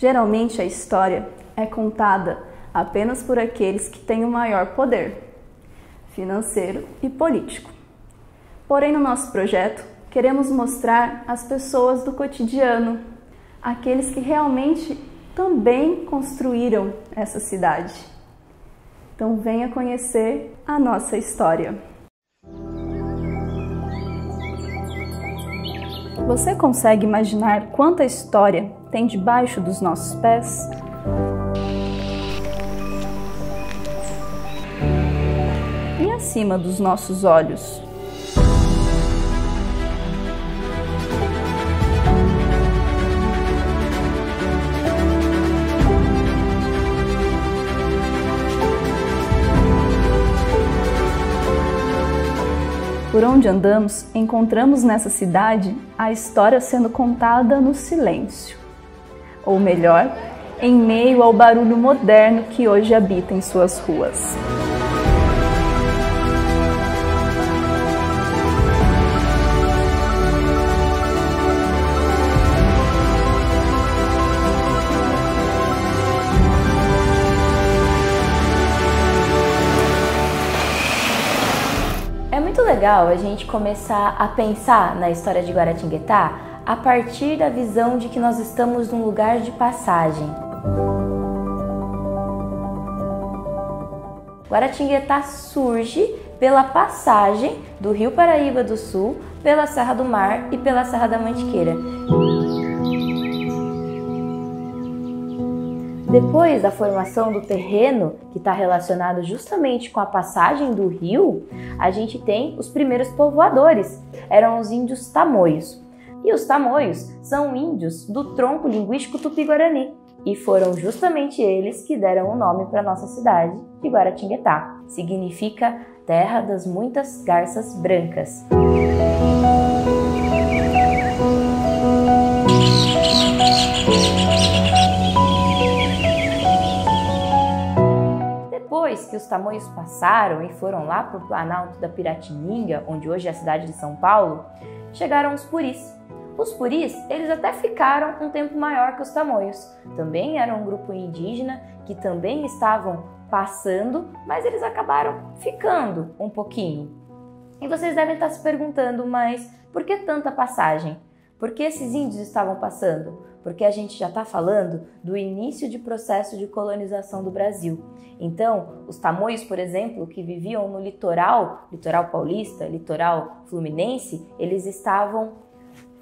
Geralmente a história é contada apenas por aqueles que têm o maior poder financeiro e político. Porém, no nosso projeto, queremos mostrar as pessoas do cotidiano, aqueles que realmente também construíram essa cidade. Então venha conhecer a nossa história. Você consegue imaginar quanta história tem debaixo dos nossos pés? E acima dos nossos olhos? Por onde andamos, encontramos nessa cidade a história sendo contada no silêncio. Ou melhor, em meio ao barulho moderno que hoje habita em suas ruas. É muito legal a gente começar a pensar na história de Guaratinguetá a partir da visão de que nós estamos num lugar de passagem. Guaratinguetá surge pela passagem do Rio Paraíba do Sul, pela Serra do Mar e pela Serra da Mantiqueira. Depois da formação do terreno, que está relacionado justamente com a passagem do rio, a gente tem os primeiros povoadores, eram os índios tamoios. E os tamoios são índios do tronco linguístico tupi-guarani, e foram justamente eles que deram o nome para a nossa cidade de Guaratinguetá. Significa terra das muitas garças brancas. Depois que os tamoios passaram e foram lá para o Planalto da Piratininga, onde hoje é a cidade de São Paulo, chegaram os puris. Os puris, eles até ficaram um tempo maior que os tamoios. Também eram um grupo indígena que também estavam passando, mas eles acabaram ficando um pouquinho. E vocês devem estar se perguntando, mas por que tanta passagem? Por que esses índios estavam passando? Porque a gente já está falando do início de processo de colonização do Brasil. Então, os tamoios, por exemplo, que viviam no litoral paulista, litoral fluminense, eles estavam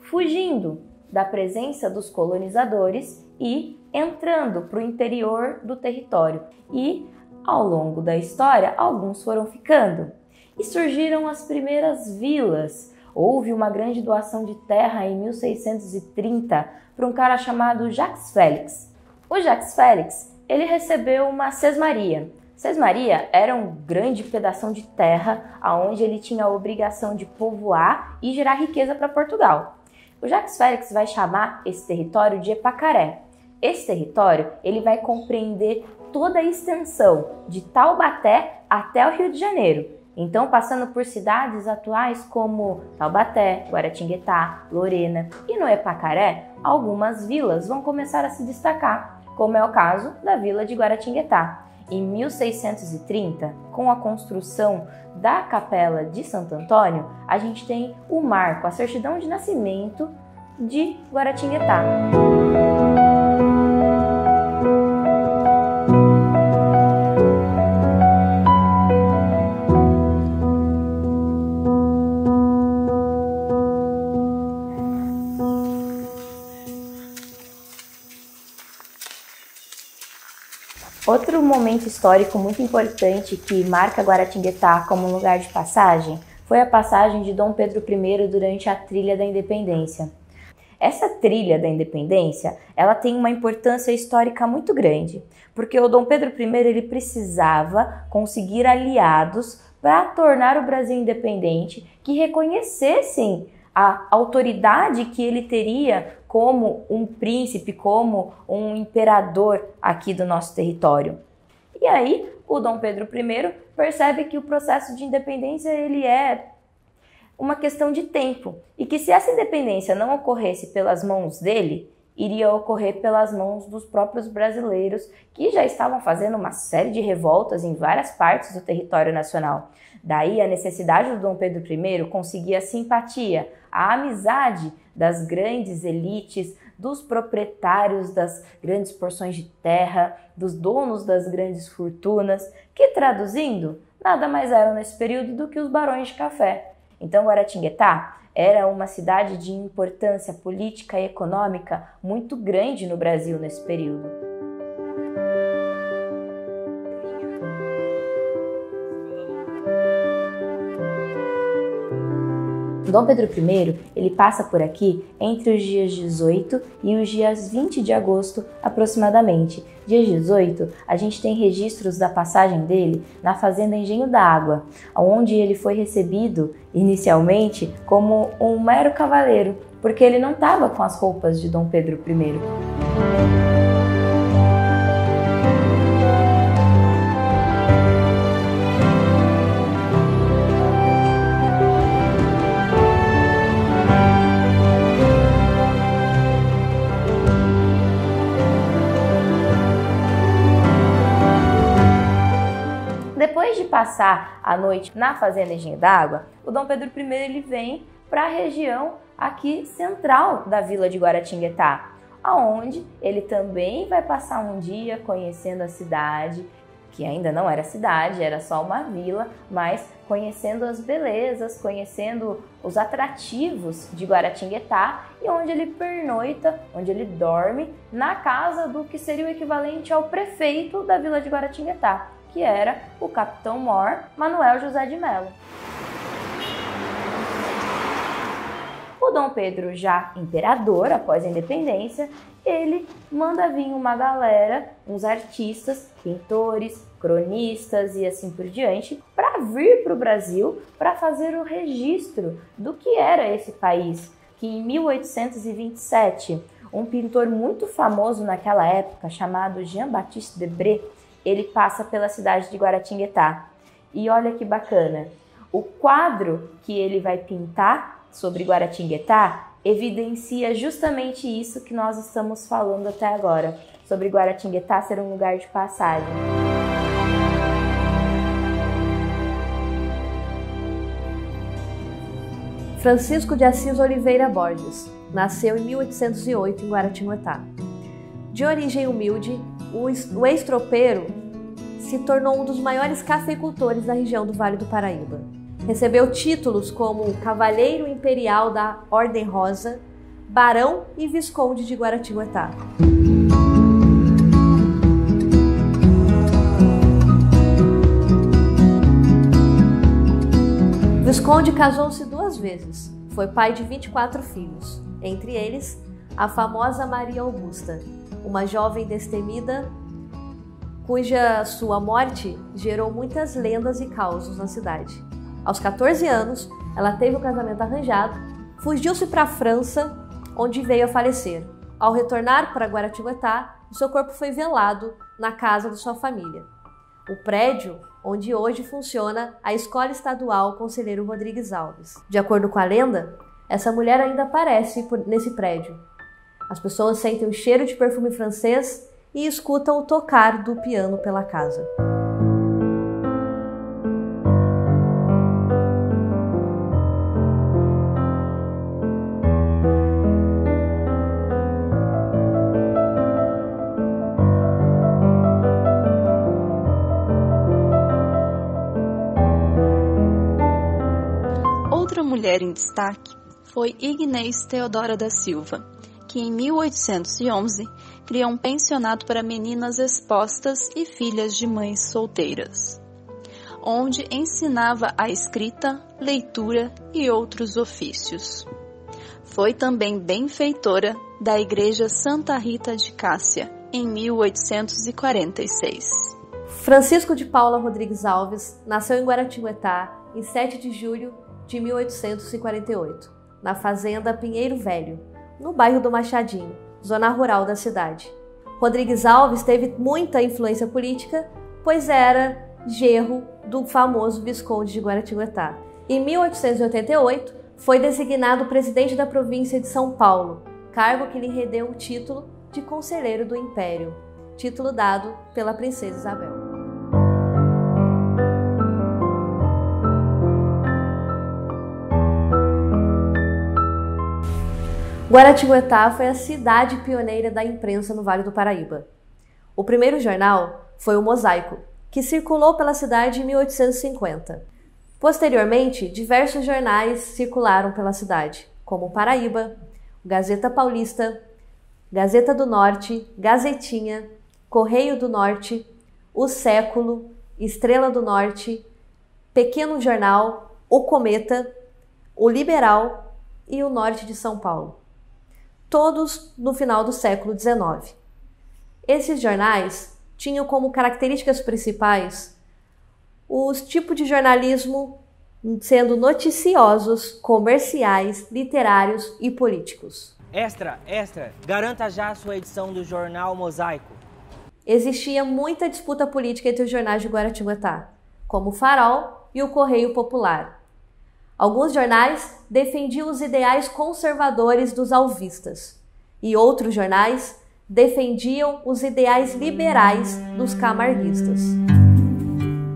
fugindo da presença dos colonizadores e entrando para o interior do território. E, ao longo da história, alguns foram ficando. E surgiram as primeiras vilas. Houve uma grande doação de terra em 1630 para um cara chamado Jacques Félix. O Jacques Félix, ele recebeu uma sesmaria. Sesmaria era um grande pedação de terra onde ele tinha a obrigação de povoar e gerar riqueza para Portugal. O Jacques Félix vai chamar esse território de Epacaré. Esse território ele vai compreender toda a extensão de Taubaté até o Rio de Janeiro. Então, passando por cidades atuais como Taubaté, Guaratinguetá, Lorena e no Epacaré, algumas vilas vão começar a se destacar, como é o caso da vila de Guaratinguetá. Em 1630, com a construção da Capela de Santo Antônio, a gente tem o marco, a certidão de nascimento de Guaratinguetá. Outro momento histórico muito importante que marca Guaratinguetá como um lugar de passagem foi a passagem de Dom Pedro I durante a Trilha da Independência. Essa Trilha da Independência, ela tem uma importância histórica muito grande, porque o Dom Pedro I ele precisava conseguir aliados para tornar o Brasil independente que reconhecessem a autoridade que ele teria como um príncipe, como um imperador aqui do nosso território. E aí, o Dom Pedro I percebe que o processo de independência ele é uma questão de tempo e que se essa independência não ocorresse pelas mãos dele, iria ocorrer pelas mãos dos próprios brasileiros, que já estavam fazendo uma série de revoltas em várias partes do território nacional. Daí a necessidade do Dom Pedro I conseguir a simpatia, a amizade das grandes elites, dos proprietários das grandes porções de terra, dos donos das grandes fortunas, que, traduzindo, nada mais eram nesse período do que os barões de café. Então Guaratinguetá era uma cidade de importância política e econômica muito grande no Brasil nesse período. Dom Pedro I, ele passa por aqui entre os dias 18 e os dias 20 de agosto, aproximadamente. Dia 18, a gente tem registros da passagem dele na fazenda Engenho da Água, onde ele foi recebido inicialmente como um mero cavaleiro, porque ele não estava com as roupas de Dom Pedro I. Depois de passar a noite na fazenda Engenho d'Água, o Dom Pedro I ele vem para a região aqui central da vila de Guaratinguetá, aonde ele também vai passar um dia conhecendo a cidade, que ainda não era cidade, era só uma vila, mas conhecendo as belezas, conhecendo os atrativos de Guaratinguetá, e onde ele pernoita, onde ele dorme na casa do que seria o equivalente ao prefeito da vila de Guaratinguetá, que era o capitão-mor Manuel José de Melo. O Dom Pedro, já imperador após a independência, ele manda vir uma galera, uns artistas, pintores, cronistas e assim por diante, para vir para o Brasil para fazer o registro do que era esse país, que em 1827, um pintor muito famoso naquela época, chamado Jean-Baptiste Debré, ele passa pela cidade de Guaratinguetá. E olha que bacana, o quadro que ele vai pintar sobre Guaratinguetá evidencia justamente isso que nós estamos falando até agora, sobre Guaratinguetá ser um lugar de passagem. Francisco de Assis Oliveira Borges nasceu em 1808 em Guaratinguetá. De origem humilde, o ex-tropeiro se tornou um dos maiores cafeicultores da região do Vale do Paraíba. Recebeu títulos como Cavaleiro Imperial da Ordem Rosa, Barão e Visconde de Guaratinguetá. Visconde casou-se 2 vezes. Foi pai de 24 filhos, entre eles a famosa Maria Augusta, uma jovem destemida, cuja sua morte gerou muitas lendas e causos na cidade. Aos 14 anos, ela teve o casamento arranjado, fugiu-se para a França, onde veio a falecer. Ao retornar para Guaratinguetá, o seu corpo foi velado na casa de sua família, o prédio onde hoje funciona a Escola Estadual Conselheiro Rodrigues Alves. De acordo com a lenda, essa mulher ainda aparece nesse prédio. As pessoas sentem o cheiro de perfume francês e escutam o tocar do piano pela casa. Outra mulher em destaque foi Ignez Theodora da Silva, que em 1811 criou um pensionato para meninas expostas e filhas de mães solteiras, onde ensinava a escrita, leitura e outros ofícios. Foi também benfeitora da Igreja Santa Rita de Cássia, em 1846. Francisco de Paula Rodrigues Alves nasceu em Guaratinguetá em 7 de julho de 1848, na fazenda Pinheiro Velho, no bairro do Machadinho, zona rural da cidade. Rodrigues Alves teve muita influência política, pois era genro do famoso Visconde de Guaratinguetá. Em 1888, foi designado presidente da província de São Paulo, cargo que lhe rendeu o título de Conselheiro do Império, título dado pela princesa Isabel. Guaratinguetá foi a cidade pioneira da imprensa no Vale do Paraíba. O primeiro jornal foi o Mosaico, que circulou pela cidade em 1850. Posteriormente, diversos jornais circularam pela cidade, como o Paraíba, Gazeta Paulista, Gazeta do Norte, Gazetinha, Correio do Norte, O Século, Estrela do Norte, Pequeno Jornal, O Cometa, O Liberal e o Norte de São Paulo. Todos no final do século XIX. Esses jornais tinham como características principais os tipos de jornalismo sendo noticiosos, comerciais, literários e políticos. Extra, garanta já a sua edição do jornal Mosaico. Existia muita disputa política entre os jornais de Guaratinguetá, como o Farol e o Correio Popular. Alguns jornais defendiam os ideais conservadores dos alvistas, e outros jornais defendiam os ideais liberais dos camarguistas.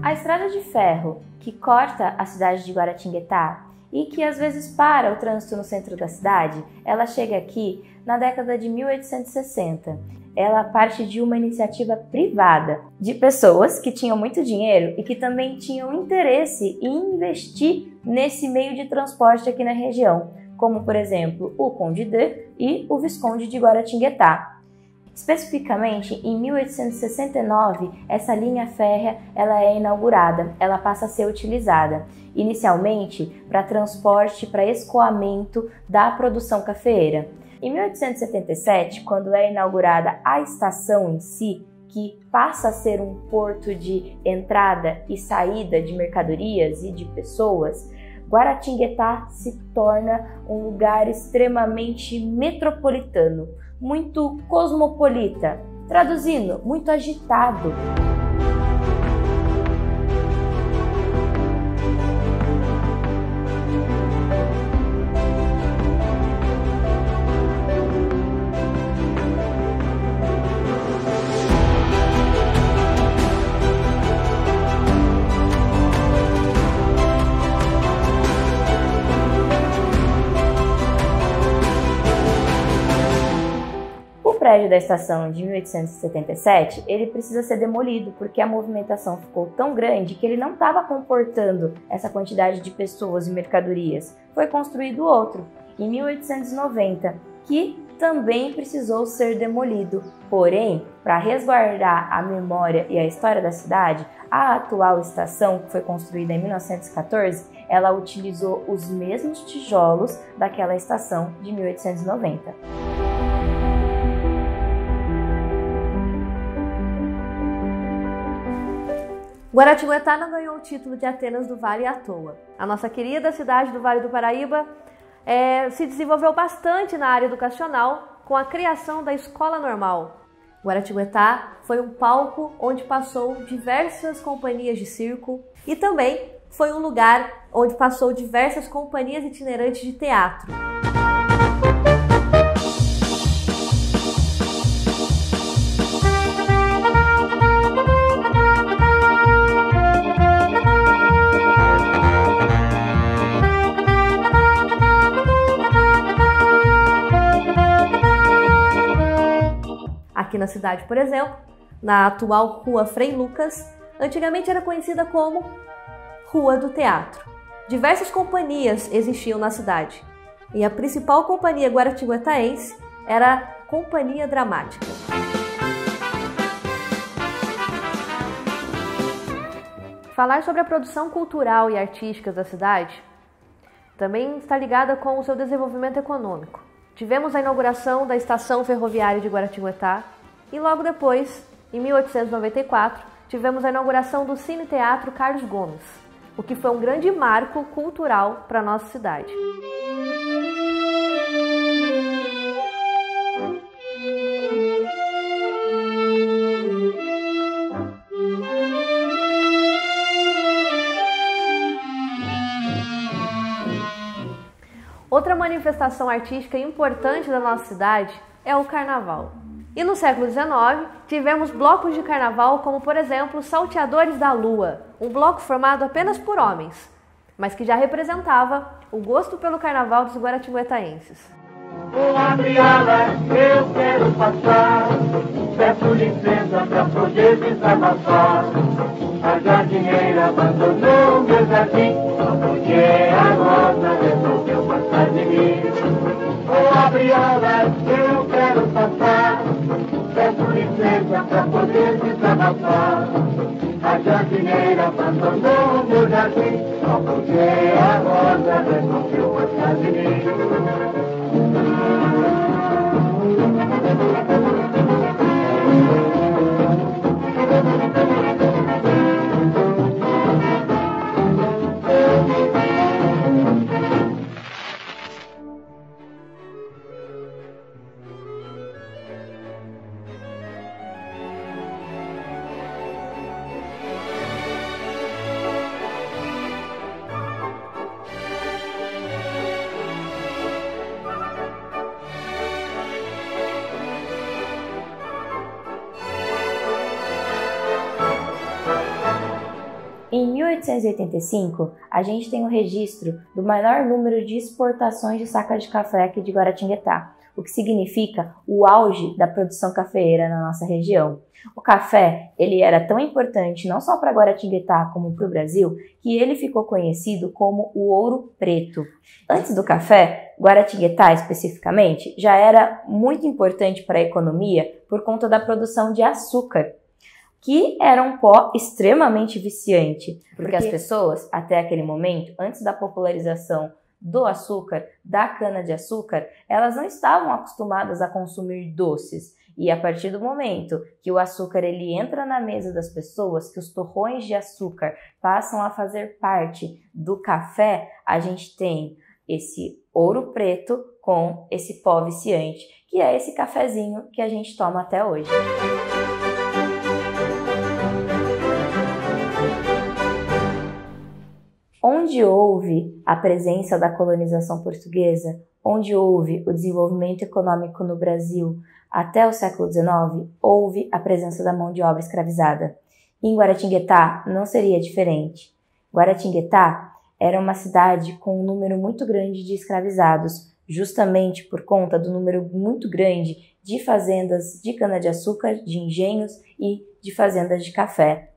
A estrada de ferro, que corta a cidade de Guaratinguetá e que às vezes para o trânsito no centro da cidade, ela chega aqui na década de 1860. Ela parte de uma iniciativa privada, de pessoas que tinham muito dinheiro e que também tinham interesse em investir nesse meio de transporte aqui na região, como por exemplo o Conde de e o Visconde de Guaratinguetá. Especificamente, em 1869, essa linha férrea ela é inaugurada, ela passa a ser utilizada, inicialmente para transporte, para escoamento da produção cafeeira. Em 1877, quando é inaugurada a estação em si, que passa a ser um porto de entrada e saída de mercadorias e de pessoas, Guaratinguetá se torna um lugar extremamente metropolitano, muito cosmopolita, traduzindo, muito agitado. O prédio da estação de 1877, ele precisa ser demolido porque a movimentação ficou tão grande que ele não estava comportando essa quantidade de pessoas e mercadorias. Foi construído outro, em 1890, que também precisou ser demolido. Porém, para resguardar a memória e a história da cidade, a atual estação, que foi construída em 1914, ela utilizou os mesmos tijolos daquela estação de 1890. Guaratinguetá não ganhou o título de Atenas do Vale à toa. A nossa querida cidade do Vale do Paraíba se desenvolveu bastante na área educacional com a criação da Escola Normal. Guaratinguetá foi um palco onde passou diversas companhias de circo e também foi um lugar onde passou diversas companhias itinerantes de teatro. Aqui na cidade, por exemplo, na atual Rua Frei Lucas, antigamente era conhecida como Rua do Teatro. Diversas companhias existiam na cidade e a principal companhia guaratinguetaense era a Companhia Dramática. Falar sobre a produção cultural e artística da cidade também está ligada com o seu desenvolvimento econômico. Tivemos a inauguração da Estação Ferroviária de Guaratinguetá e logo depois, em 1894, tivemos a inauguração do Cine Teatro Carlos Gomes, o que foi um grande marco cultural para a nossa cidade. Outra manifestação artística importante da nossa cidade é o carnaval. E no século XIX, tivemos blocos de carnaval como, por exemplo, os Salteadores da Lua, um bloco formado apenas por homens, mas que já representava o gosto pelo carnaval dos guaratinguetaenses. Vou abrir alas, eu quero passar, peço licença pra poder desabafar. A jardineira abandonou meu jardim, porque a rosa resolveu passar de mim. Vou abrir alas, eu quero passar, peço licença pra poder desabafar. A jardineira abandonou meu jardim, porque a rosa resolveu passar de mim. Em 1885, a gente tem o registro do maior número de exportações de saca de café aqui de Guaratinguetá, o que significa o auge da produção cafeeira na nossa região. O café, ele era tão importante não só para Guaratinguetá como para o Brasil, que ele ficou conhecido como o ouro preto. Antes do café, Guaratinguetá especificamente, já era muito importante para a economia por conta da produção de açúcar, que era um pó extremamente viciante, porque as pessoas, até aquele momento, antes da popularização do açúcar, da cana-de-açúcar, elas não estavam acostumadas a consumir doces. E a partir do momento que o açúcar ele entra na mesa das pessoas, que os torrões de açúcar passam a fazer parte do café, a gente tem esse ouro preto com esse pó viciante, que é esse cafezinho que a gente toma até hoje. Onde houve a presença da colonização portuguesa, onde houve o desenvolvimento econômico no Brasil até o século XIX, houve a presença da mão de obra escravizada. E em Guaratinguetá não seria diferente. Guaratinguetá era uma cidade com um número muito grande de escravizados, justamente por conta do número muito grande de fazendas de cana-de-açúcar, de engenhos e de fazendas de café.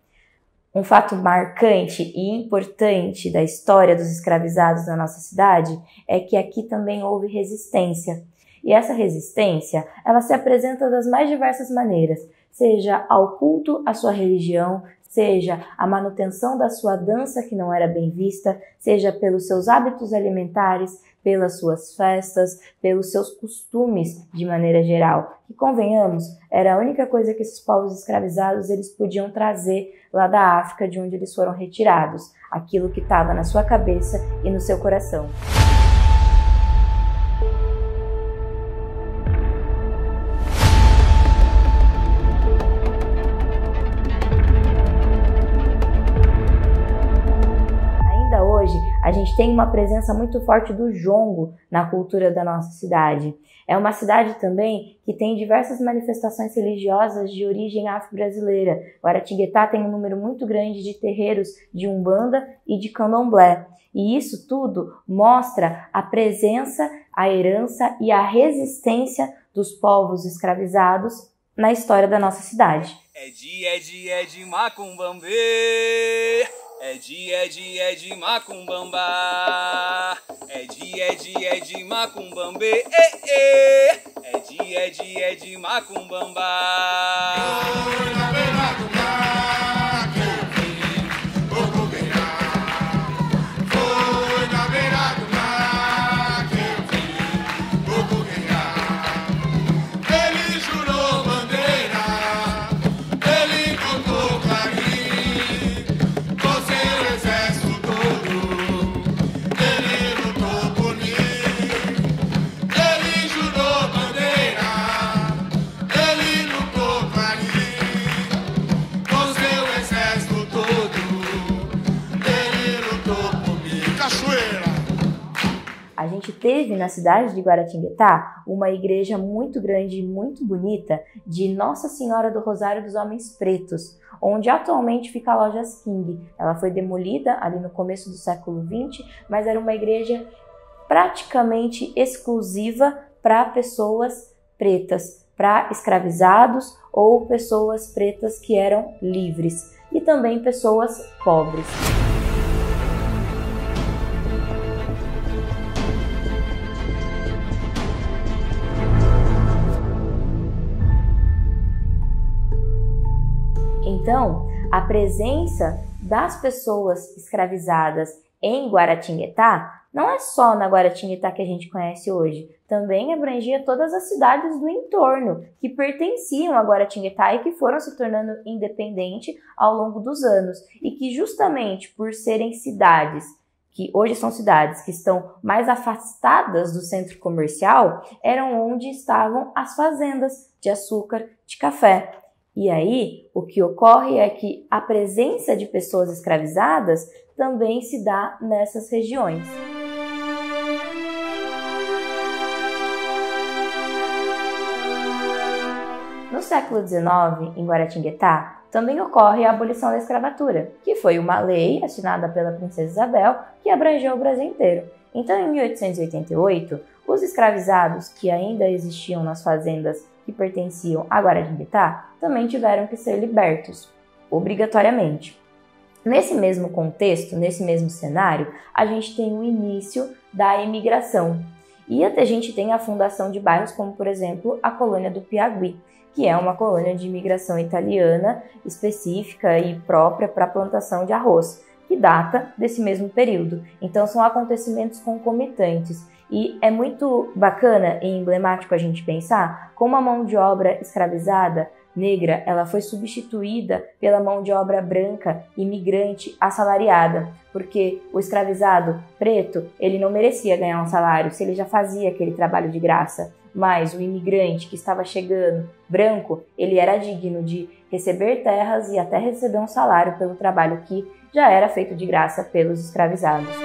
Um fato marcante e importante da história dos escravizados na nossa cidade é que aqui também houve resistência. E essa resistência, ela se apresenta das mais diversas maneiras, seja ao culto à sua religião, seja a manutenção da sua dança que não era bem vista, seja pelos seus hábitos alimentares, pelas suas festas, pelos seus costumes de maneira geral. E convenhamos, era a única coisa que esses povos escravizados eles podiam trazer lá da África, de onde eles foram retirados, aquilo que estava na sua cabeça e no seu coração. A gente tem uma presença muito forte do jongo na cultura da nossa cidade. É uma cidade também que tem diversas manifestações religiosas de origem afro-brasileira. Guaratinguetá tem um número muito grande de terreiros de umbanda e de candomblé. E isso tudo mostra a presença, a herança e a resistência dos povos escravizados na história da nossa cidade. É de macumbambê. É de macumbamba, é de macumbambê, é de macumbamba. Foi na beira do mar que eu vim, vou cobertar. Foi na beira do mar que eu vim, vou cobertar. Ele jurou bandeira, ele contou clarim. teve na cidade de Guaratinguetá uma igreja muito grande e muito bonita de Nossa Senhora do Rosário dos Homens Pretos, onde atualmente fica a Lojas King. Ela foi demolida ali no começo do século XX, mas era uma igreja praticamente exclusiva para pessoas pretas, para escravizados ou pessoas pretas que eram livres, e também pessoas pobres. Então, a presença das pessoas escravizadas em Guaratinguetá não é só na Guaratinguetá que a gente conhece hoje, também abrangia todas as cidades do entorno que pertenciam a Guaratinguetá e que foram se tornando independentes ao longo dos anos, e que justamente por serem cidades que hoje são cidades que estão mais afastadas do centro comercial, eram onde estavam as fazendas de açúcar, de café. E aí, o que ocorre é que a presença de pessoas escravizadas também se dá nessas regiões. No século XIX, em Guaratinguetá, também ocorre a abolição da escravatura, que foi uma lei assinada pela princesa Isabel que abrangeu o Brasil inteiro. Então, em 1888, os escravizados que ainda existiam nas fazendas que pertenciam a Guaratinguetá também tiveram que ser libertos, obrigatoriamente. Nesse mesmo contexto, nesse mesmo cenário, a gente tem o início da imigração. E até a gente tem a fundação de bairros como, por exemplo, a colônia do Piauí, que é uma colônia de imigração italiana específica e própria para a plantação de arroz, que data desse mesmo período. Então são acontecimentos concomitantes. E é muito bacana e emblemático a gente pensar como a mão de obra escravizada negra, ela foi substituída pela mão de obra branca, imigrante, assalariada, porque o escravizado preto, ele não merecia ganhar um salário se ele já fazia aquele trabalho de graça, mas o imigrante que estava chegando, branco, ele era digno de receber terras e até receber um salário pelo trabalho que já era feito de graça pelos escravizados.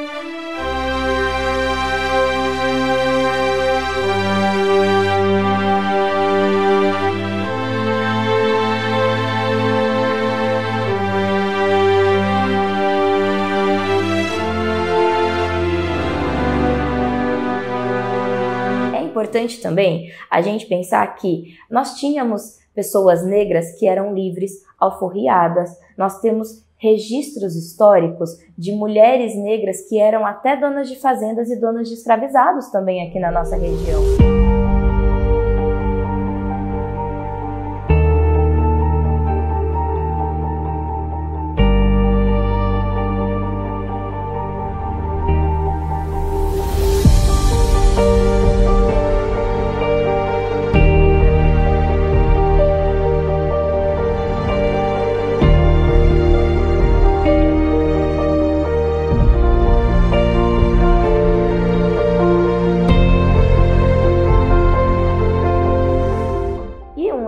Importante também a gente pensar que nós tínhamos pessoas negras que eram livres, alforriadas, nós temos registros históricos de mulheres negras que eram até donas de fazendas e donas de escravizados também aqui na nossa região.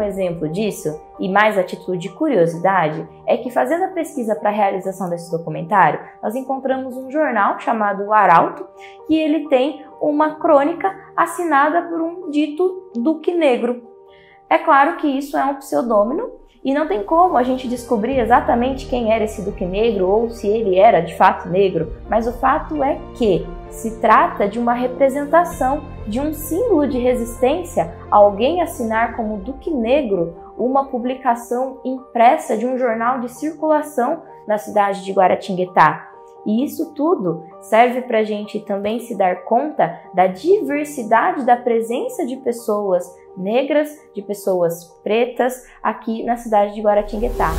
Exemplo disso, e mais a título de curiosidade, é que fazendo a pesquisa para a realização desse documentário, nós encontramos um jornal chamado O Arauto, que ele tem uma crônica assinada por um dito Duque Negro. É claro que isso é um pseudônimo e não tem como a gente descobrir exatamente quem era esse Duque Negro ou se ele era de fato negro, mas o fato é que se trata de uma representação de um símbolo de resistência, alguém assinar como Duque Negro uma publicação impressa de um jornal de circulação na cidade de Guaratinguetá. E isso tudo serve para a gente também se dar conta da diversidade da presença de pessoas negras, de pessoas pretas aqui na cidade de Guaratinguetá.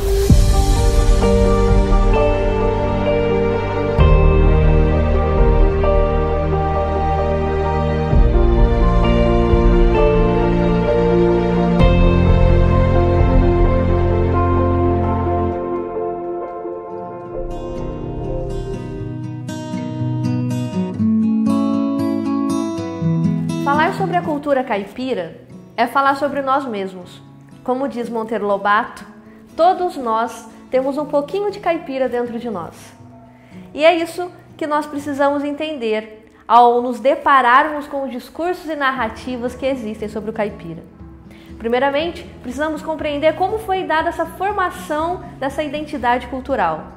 Falar sobre a cultura caipira é falar sobre nós mesmos. Como diz Monteiro Lobato, todos nós temos um pouquinho de caipira dentro de nós. E é isso que nós precisamos entender ao nos depararmos com os discursos e narrativas que existem sobre o caipira. Primeiramente, precisamos compreender como foi dada essa formação dessa identidade cultural.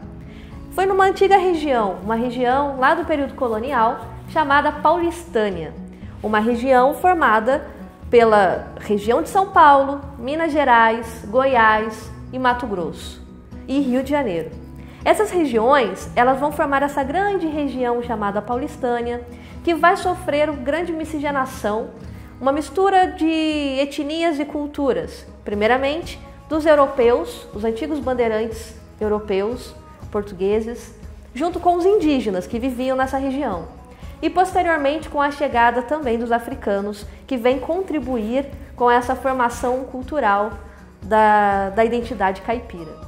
Foi numa antiga região, uma região lá do período colonial, chamada Paulistânia, uma região formada pela região de São Paulo, Minas Gerais, Goiás e Mato Grosso e Rio de Janeiro. Essas regiões, elas vão formar essa grande região chamada Paulistânia, que vai sofrer uma grande miscigenação, uma mistura de etnias e culturas, primeiramente dos europeus, os antigos bandeirantes europeus, portugueses, junto com os indígenas que viviam nessa região, e posteriormente com a chegada também dos africanos, que vem contribuir com essa formação cultural da identidade caipira.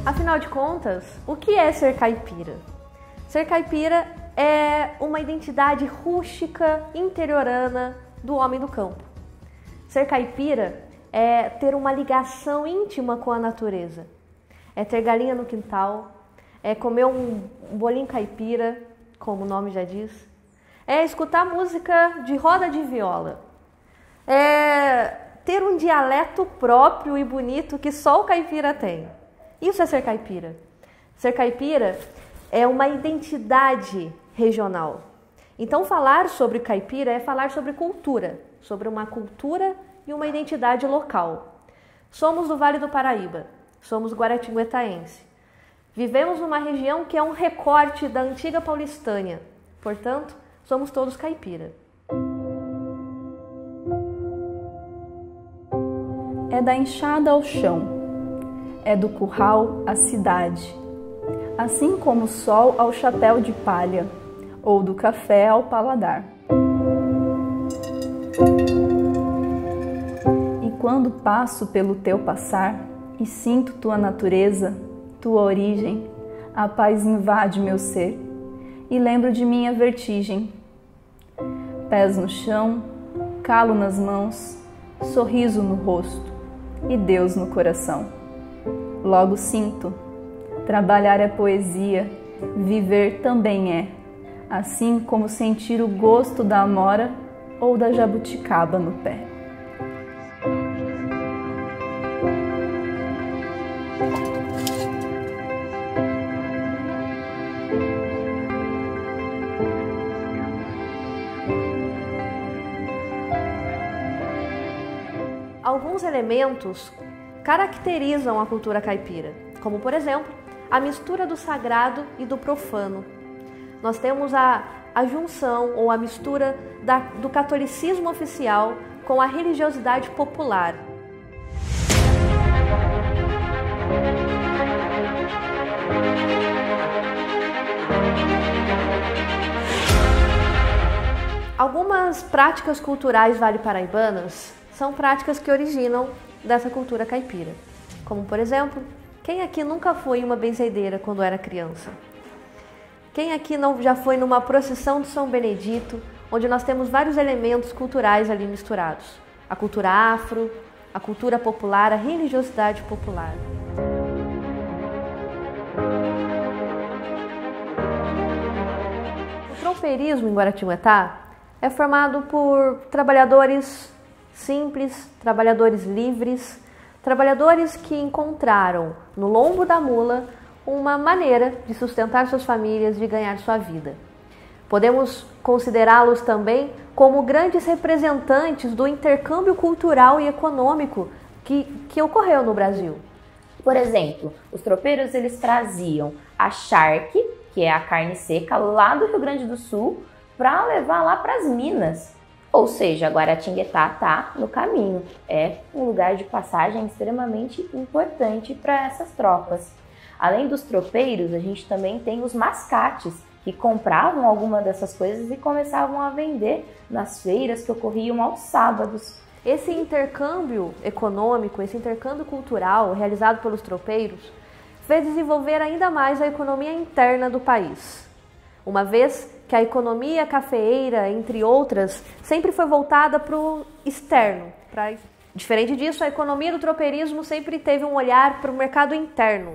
Afinal de contas, o que é ser caipira? Ser caipira é uma identidade rústica, interiorana do homem do campo. Ser caipira é ter uma ligação íntima com a natureza. É ter galinha no quintal, é comer um bolinho caipira, como o nome já diz. É escutar música de roda de viola. É ter um dialeto próprio e bonito que só o caipira tem. Isso é ser caipira. Ser caipira é uma identidade regional. Então, falar sobre caipira é falar sobre cultura, sobre uma cultura e uma identidade local. Somos do Vale do Paraíba, somos guaratinguetaense. Vivemos numa região que é um recorte da antiga Paulistânia. Portanto, somos todos caipira. É da enxada ao chão. É do curral à cidade, assim como o sol ao chapéu de palha, ou do café ao paladar. E quando passo pelo teu passar e sinto tua natureza, tua origem, a paz invade meu ser e lembro de minha vertigem. Pés no chão, calo nas mãos, sorriso no rosto e Deus no coração. Logo sinto, trabalhar é poesia, viver também é, assim como sentir o gosto da amora ou da jabuticaba no pé. Alguns elementos caracterizam a cultura caipira, como, por exemplo, a mistura do sagrado e do profano. Nós temos a junção ou a mistura do catolicismo oficial com a religiosidade popular. Algumas práticas culturais vale-paraibanas são práticas que originam dessa cultura caipira. Como, por exemplo, quem aqui nunca foi em uma benzedeira quando era criança? Quem aqui não já foi numa procissão de São Benedito, onde nós temos vários elementos culturais ali misturados? A cultura afro, a cultura popular, a religiosidade popular. O trompeirismo em Guaratinguetá é formado por trabalhadores simples, trabalhadores livres, trabalhadores que encontraram no lombo da mula uma maneira de sustentar suas famílias, de ganhar sua vida. Podemos considerá-los também como grandes representantes do intercâmbio cultural e econômico que ocorreu no Brasil. Por exemplo, os tropeiros eles traziam a charque, que é a carne seca, lá do Rio Grande do Sul, para levar lá para as Minas. Ou seja, Guaratinguetá está no caminho. É um lugar de passagem extremamente importante para essas tropas. Além dos tropeiros, a gente também tem os mascates, que compravam alguma dessas coisas e começavam a vender nas feiras que ocorriam aos sábados. Esse intercâmbio econômico, esse intercâmbio cultural realizado pelos tropeiros fez desenvolver ainda mais a economia interna do país. Uma vez que a economia cafeeira, entre outras, sempre foi voltada para o externo. Diferente disso, a economia do tropeirismo sempre teve um olhar para o mercado interno.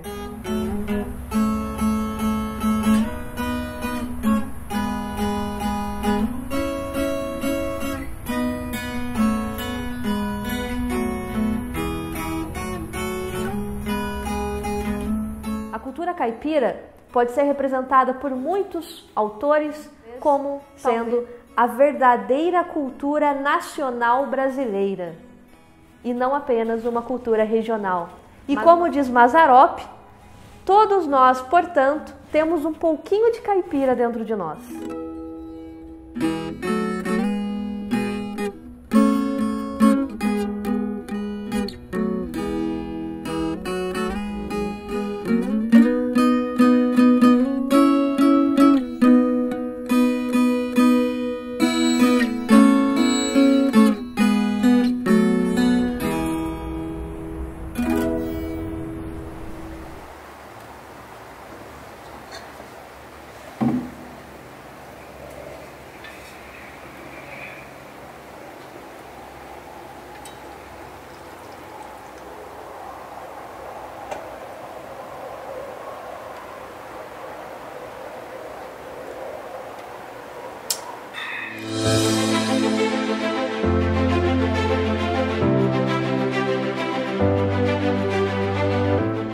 A cultura caipira pode ser representada por muitos autores como sendo a verdadeira cultura nacional brasileira e não apenas uma cultura regional. E como diz Mazzaropi, todos nós, portanto, temos um pouquinho de caipira dentro de nós.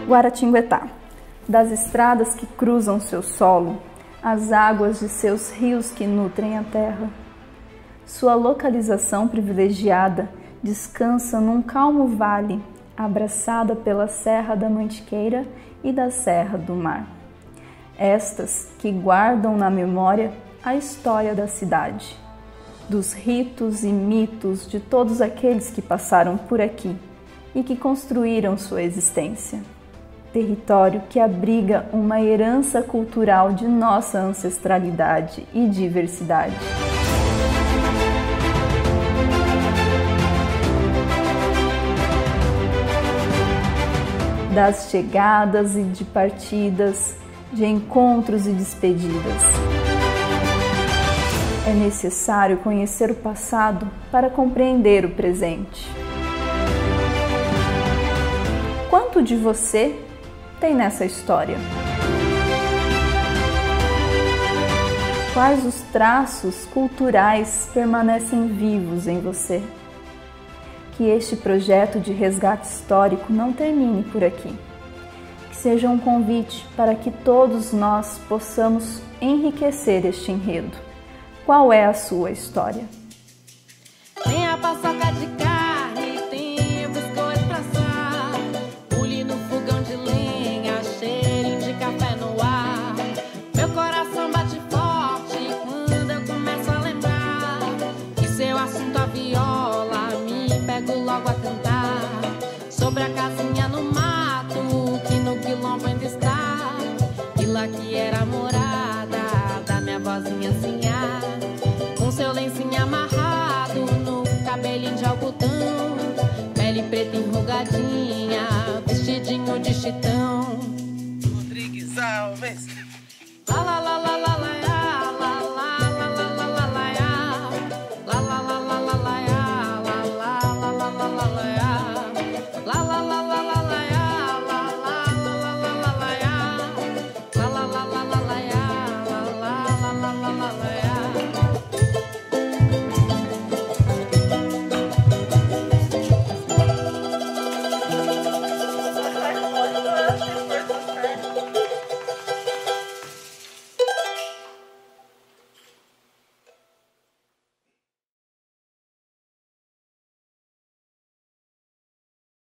Guaratinguetá, das estradas que cruzam seu solo, as águas de seus rios que nutrem a terra. Sua localização privilegiada descansa num calmo vale, abraçada pela Serra da Mantiqueira e da Serra do Mar. Estas que guardam na memória a história da cidade, dos ritos e mitos de todos aqueles que passaram por aqui e que construíram sua existência. Território que abriga uma herança cultural de nossa ancestralidade e diversidade. Das chegadas e de partidas, de encontros e despedidas. É necessário conhecer o passado para compreender o presente. Quanto de você tem nessa história? Quais os traços culturais permanecem vivos em você? Que este projeto de resgate histórico não termine por aqui. Que seja um convite para que todos nós possamos enriquecer este enredo. Qual é a sua história? Tem a paçoca de carne, tem o biscoito pra assar, pule no fogão de lenha, cheirinho de café no ar. Meu coração bate forte quando eu começo a lembrar que seu assunto a viola, me pego logo a cantar. Sobre a casinha no mato, que no quilombo ainda está, e lá que era a morada da minha vozinha Sinhá, com seu lencinho amarrado no cabelinho de algodão, pele preta enrugadinha, vestidinho de chitão.